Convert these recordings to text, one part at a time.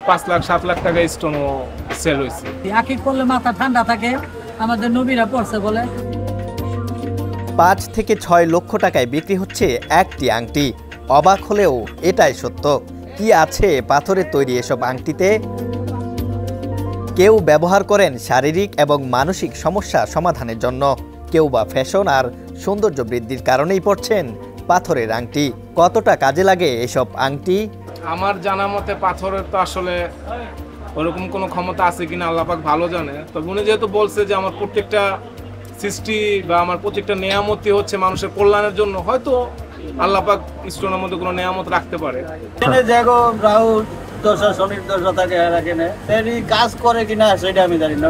5 লাখ 7 লাখ টাকা স্টোনও সেল হয়েছে। আকিক করলে মাথা ঠান্ডা থাকে, আমাদের নবীরা পড়ছে বলে। 5 থেকে 6 লক্ষ টাকায় বিক্রি হচ্ছে একটি আংটি। অবাক হলেও এটাই সত্য। কি আছে পাথরের তৈরি এসব আংটিতে? কেউ ব্যবহার করেন শারীরিক এবং মানসিক সমস্যা সমাধানের জন্য, কেউ বা ফ্যাশন আর সৌন্দর্য বৃদ্ধির কারণেই পড়ছেন পাথরের আংটি। কতটা কাজে লাগে এসব আংটি? আমার জানা মতে পাথরের তো আসলে ওরকম কোনো ক্ষমতা আছে কিনা আল্লাহ পাক ভালো জানে। তবে উনি যেহেতু বলছে যে আমার প্রত্যেকটা সৃষ্টি বা আমার প্রত্যেকটা নেয়ামতই হচ্ছে মানুষের কল্যাণের জন্য, হয়তো আল্লাহ পাক স্টোনের মধ্যে কোনো নেয়ামত রাখতে পারে। জায়গা রাহু দশা শনির দশা থাকে কাজ করে কিনা সেটা আমি জানি না।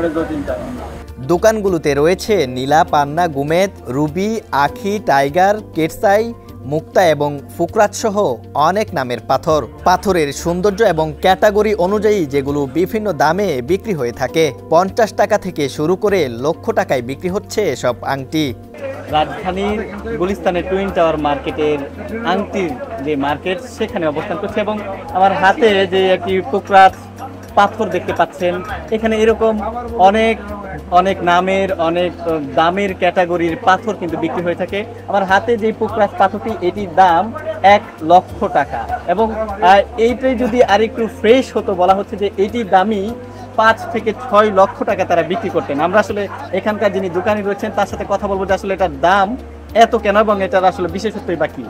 দোকানগুলোতে রয়েছে নীলা, পান্না, গুমেদ, রুবি, আখি, টাইগার, কেটসাই, মুক্তা এবং ফুকরাত সহ অনেক নামের পাথর। পাথরের সৌন্দর্য এবং ক্যাটাগরি অনুযায়ী যেগুলো বিভিন্ন দামে বিক্রি হয়ে থাকে। 50 টাকা থেকে শুরু করে লক্ষ টাকায় বিক্রি হচ্ছে এসব আংটি। রাজধানীর গুলিস্তানের টুইন টাওয়ার মার্কেটের আংটির যে মার্কেট, সেখানে অবস্থান করছে এবং আমার হাতে যে একটি ফুকরাত পাথর দেখতে পাচ্ছেন, এখানে এরকম অনেক অনেক নামের অনেক দামের ক্যাটাগরির পাথর কিন্তু বিক্রি হয়ে থাকে। আমার হাতে যে ফুকরাত পাথরটি, এটির দাম 1 লক্ষ টাকা এবং এইটাই যদি আরেকটু ফ্রেশ হতো, বলা হচ্ছে যে এটির দামই 5 থেকে 6 লক্ষ টাকা তারা বিক্রি করতেন। আমরা আসলে এখানকার যিনি দোকানি রয়েছেন তার সাথে কথা বলবো যে আসলে এটার দাম এত কেন এবং এটার আসলে বিশেষত্বই বা কি।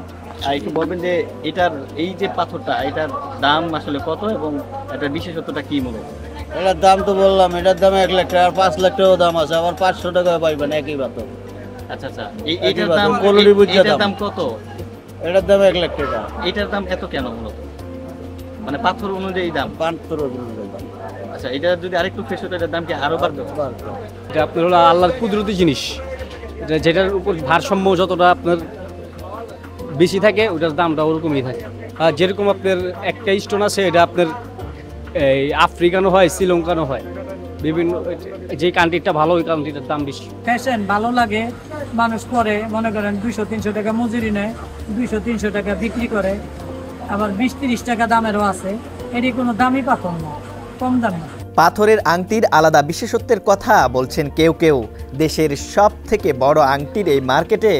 একটু বলবেন যে এটার এই যে পাথরটা, এটার দাম আসলে কত এবং এটার বিশেষত্বটা কি মনে হয়? এটার দাম তো বললাম, এটার দাম 1 লাখ টাকা, আর 5 লাখ টাকাও দাম আছে, আবার 500 টাকা পাইবেন একই পাথর। আচ্ছা আচ্ছা, এটার দাম কত? এটার দাম 1 লাখ টাকা। এটার দাম এত কেন মূলত? মানে পাথর অনুযায়ী দাম? পাথর অনুযায়ী দাম। আচ্ছা, এটা যদি আরেকটু ফ্রেশ হতো এটার দাম কি আরো বাড়বে? এটা আপনার হলো আল্লাহর কুদরতি জিনিস, যেটার উপর ভারসাম্য যতটা আপনার বেশি থাকে ওটার দামটা ওরকমই থাকে। আর যেরকম আপনার একটা স্টোন আছে, এটা আপনার এই আফ্রিকানও হয়, শ্রীলঙ্কানও হয়, বিভিন্ন যে কান্ট্রিটা ভালো ওই কান্ট্রিটার দাম বেশি। ফ্যাশন ভালো লাগে, মানুষ পরে মনে করেন 200-300 টাকা মজুরি নেয়, 200-300 টাকা বিক্রি করে, আবার 20-30 টাকা দামেরও আছে। এটি কোনো দামি পাথর না, কম দামি। পাথরের আংটির আলাদা বিশেষত্বের কথা বলছেন কেউ কেউ। দেশের সব থেকে বড় আংটির এই মার্কেটে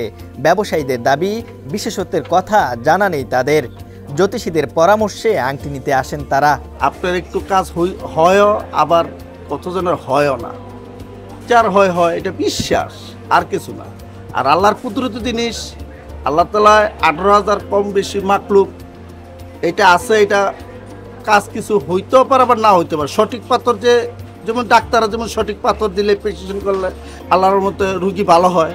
ব্যবসায়ীদের দাবি, বিশেষত্বের কথা জানা নেই তাদের। জ্যোতিষীদের পরামর্শে আংটি নিতে আসেন তারা। আপনার একটু কাজ হয়ও, আবার কতজনের হয়ও না। যার হয় এটা বিশ্বাস, আর কিছু না। আর আল্লাহর কুদরতি জিনিস, আল্লাহ তাআলা 18,000 কম বেশি মাকলুক এটা আছে। এটা কাজ কিছু হইতেও পারে আবার না হইতে পারে। সঠিক পাথর, যে যেমন ডাক্তাররা যেমন সঠিক পাথর দিলে, প্রেসক্রিপশন করলে আল্লাহর মতো রুগী ভালো হয়,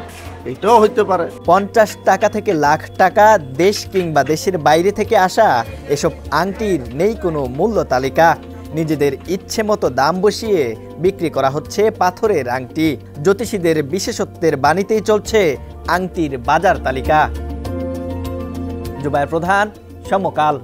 এটাও হইতে পারে। 50 টাকা থেকে লাখ টাকা, দেশ কিংবা দেশের বাইরে থেকে আসা এসব আংটির নেই কোনো মূল্য তালিকা। নিজেদের ইচ্ছে মতো দাম বসিয়ে বিক্রি করা হচ্ছে পাথরের আংটি। জ্যোতিষীদের বিশেষত্বের বাণীতেই চলছে আংটির বাজার তালিকা। জুবায়ের প্রধান, সমকাল।